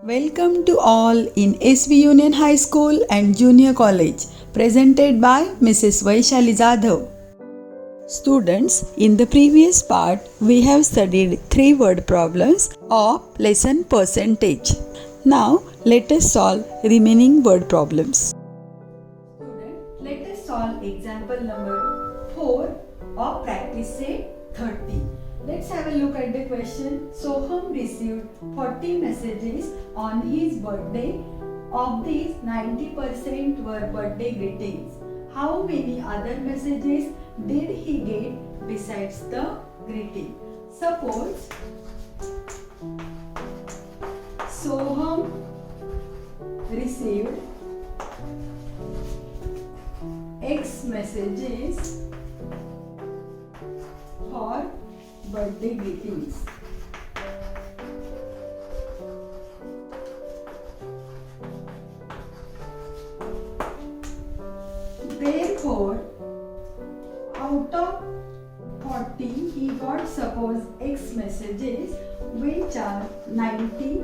Welcome to all in SV Union High School and Junior College, presented by Mrs. Vaishali Jadhav. Students, in the previous part, we have studied 3 word problems of lesson percentage. Now, let us solve remaining word problems. Student, let us solve example number 4 of practice set 30. Let's have a look at the question. Soham received 40 messages on his birthday. Of these, 90% were birthday greetings. How many other messages did he get besides the greeting? Suppose Soham received X messages for birthday greetings. Therefore, out of 40, he got suppose X messages which are 90,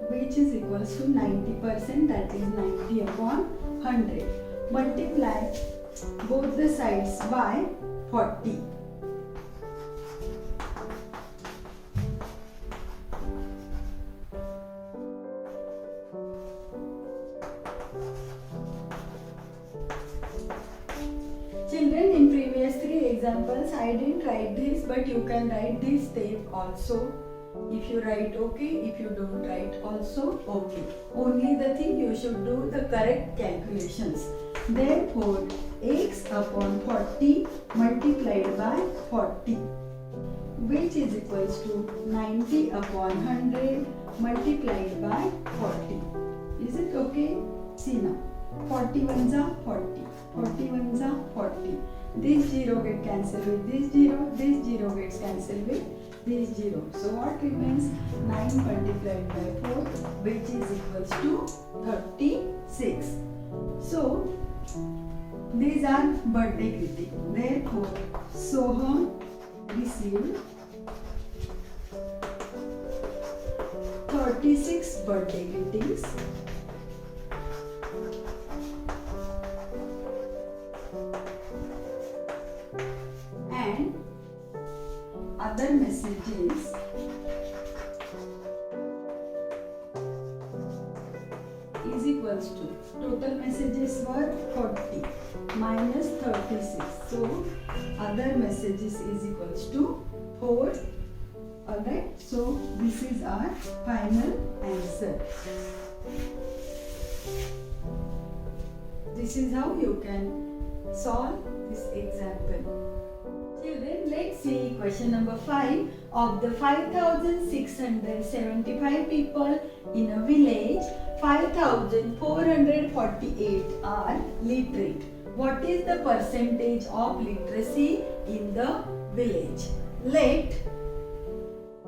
which is equals to 90%, that is 90 upon 100. Multiply both the sides by 40. Children, in previous 3 examples, I didn't write this, but you can write this step also. If you write okay, if you don't write also okay. Only the thing you should do the correct calculations. Therefore, x upon 40 multiplied by 40, which is equals to 90 upon 100 multiplied by 40. Is it okay? See now. 40 ones are 40. 40 ones are 40. This 0 gets cancelled with this 0. This 0 gets cancelled with this 0. So what remains? 9 multiplied by 4, which is equals to 36. So these are birthday greetings. Therefore, Soham received 36 birthday greetings. And other messages is equals to, total messages were 40 minus 36. So other messages is equals to 4. Alright, so this is our final answer. This is how you can solve this example. Children, let's see question number 5. Of the 5,675 people in a village, 5,448 are literate. What is the percentage of literacy in the village? Let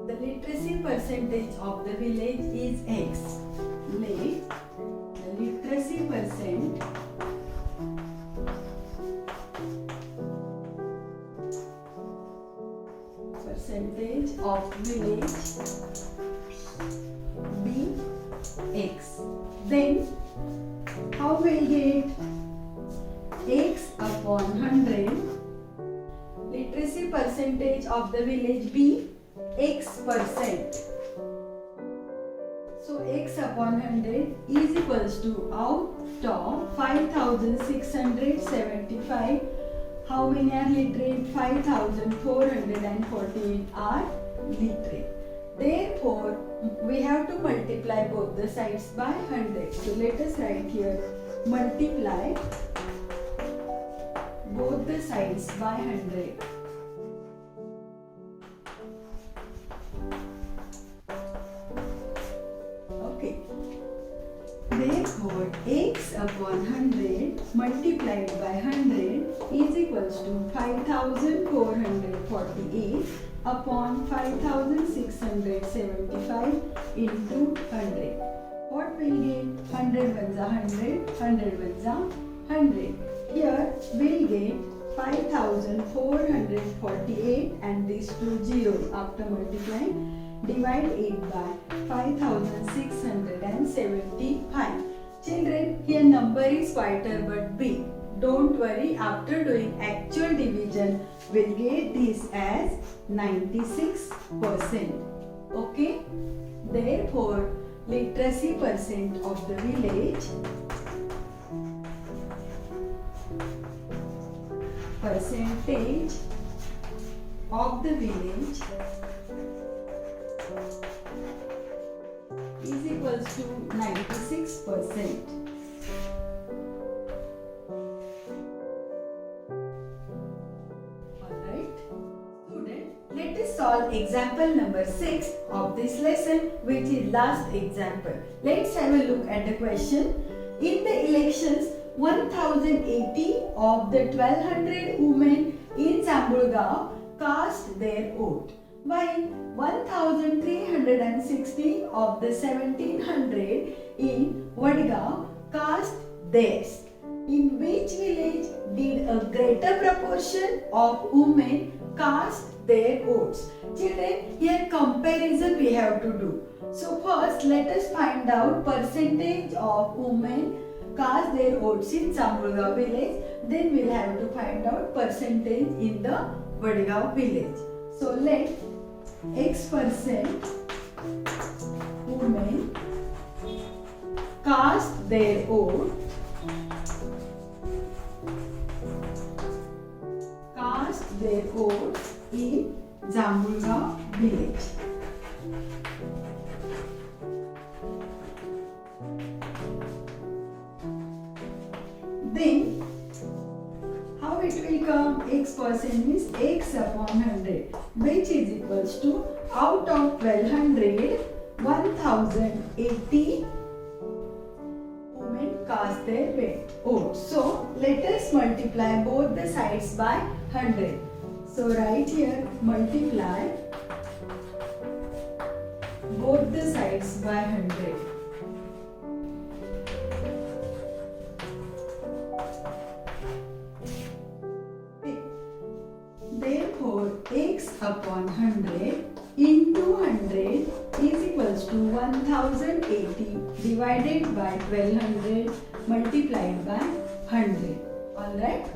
the literacy percentage of the village is X. Let the literacy percentage of village be X. Then how will get X upon 100? Literacy percentage of the village be X percent. So X upon 100 is equals to, out of 5,675, how many are literate? 5,448 are literate. Therefore, we have to multiply both the sides by 100. So let us write here, multiply both the sides by 100. Okay. Therefore, x upon 100 multiplied by 100 is equals to 5,448 upon 5,675 into 100. What will get? 100 ones are 100, 100 ones are 100. Here we'll get 5,448 and these two zeros after multiplying. Divide 8 by 5,675 975. Children, here number is quieter but big. Don't worry, after doing actual division, we'll get this as 96%. Okay? Therefore, literacy percent of the village percentage of the village is equals to 96%. Alright. Student, let us solve example number 6 of this lesson, which is last example. Let's have a look at the question. In the elections, 1080 of the 1200 women in Jambulgaon cast their vote, while 1316 of the 1700 in Vadgaon cast theirs. In which village did a greater proportion of women cast their votes? Children, here comparison we have to do. So first let us find out percentage of women cast their votes in Jambulgaon village. Then we'll have to find out percentage in the Vadgaon village. So let X% women cast their vote in Jambulgaon village. Then how it will come? X% means X upon 100, which is equals to out of 1200, 1080 women cast their vote. So let us multiply both the sides by 100. So right here multiply both the sides by 100. Therefore, x upon 100 into 100 is equals to 1080 divided by 1200 multiplied by 100. Alright.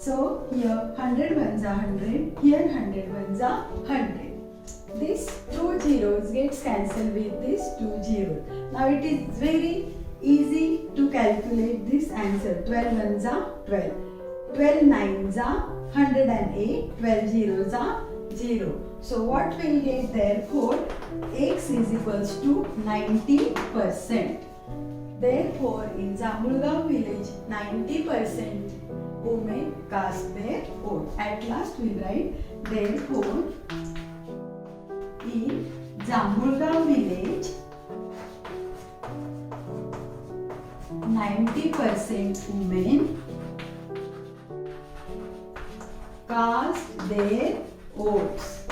So, here 100 ones are 100, here 100 ones are 100. This 2 zeros gets cancelled with this 2 zeros. Now, it is very easy to calculate this answer. 12 ones are 12, 12 nines are 108, 12 zeros are 0. So what will get? Therefore, x is equals to 90%. Therefore, in Jambulgaon village, 90% women cast their vote. At last we write, therefore, in Jambulgaon village, 90% women cast their votes.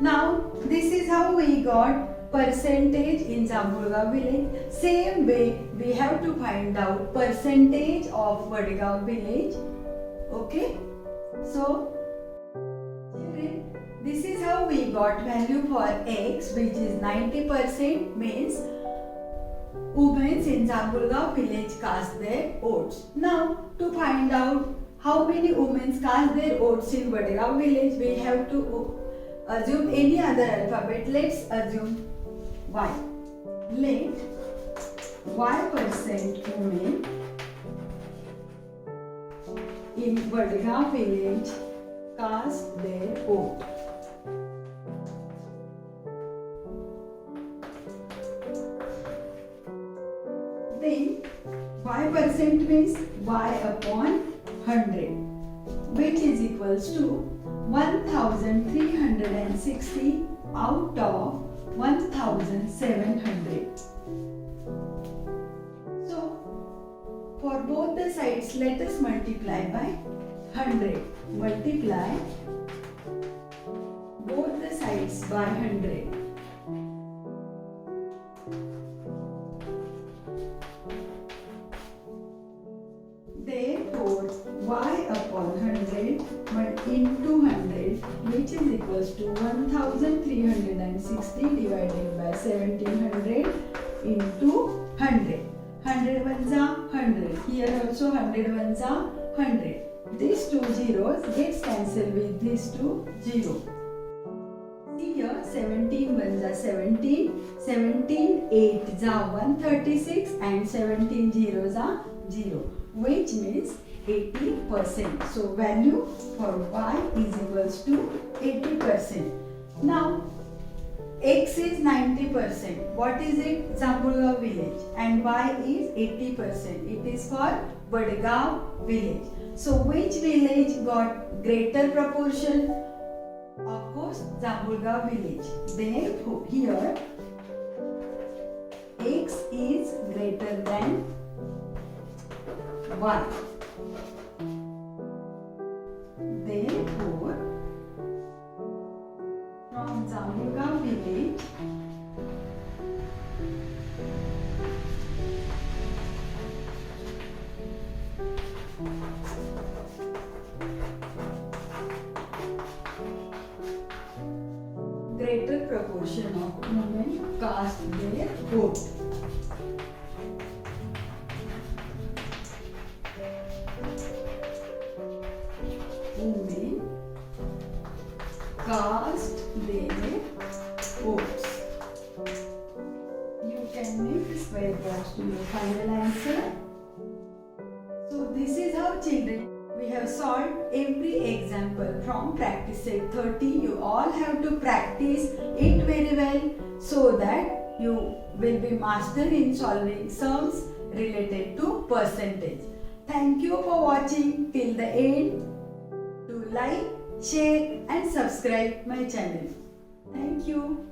Now, this is how we got percentage in Jambulgaon village. Same way, we have to find out percentage of Vadgaon village. Okay? So, children, this is how we got value for x, which is 90%, means women in Jambulgaon village cast their votes. Now, to find out how many women cast their votes in Vadgaon village, we have to assume any other alphabet. Let's assume y. Let y% women in Vadgaon village cast their vote. Then y% means y upon 100, which is equals to 1360 out of 1700. So, for both the sides, let us multiply by 100. Multiply both the sides by 100. Therefore, y upon 100 into 100, which is equals to 1360 360 divided by 1700 into 100. 100 ones are 100. Here also 100 ones are 100. These two zeros gets cancelled with these two zeros. See here 17 ones are 17, 17 8s are 136 and 17 zeros are 0, which means 80%. So value for y is equals to 80%. Now X is 90%. What is it? Jambulgaon village. And Y is 80%. It is for Vadgaon village. So which village got greater proportion? Of course, Jambulgaon village. Therefore, here X is greater than Y. Therefore, from Jambulgaon village, greater proportion of women cast their vote. Women cast their votes. You can make a square box to your final answer. So this is how children, we have solved every example from practice set 30. You all have to practice it very well so that you will be master in solving sums related to percentage. Thank you for watching till the end. Do like, share and subscribe my channel. Thank you.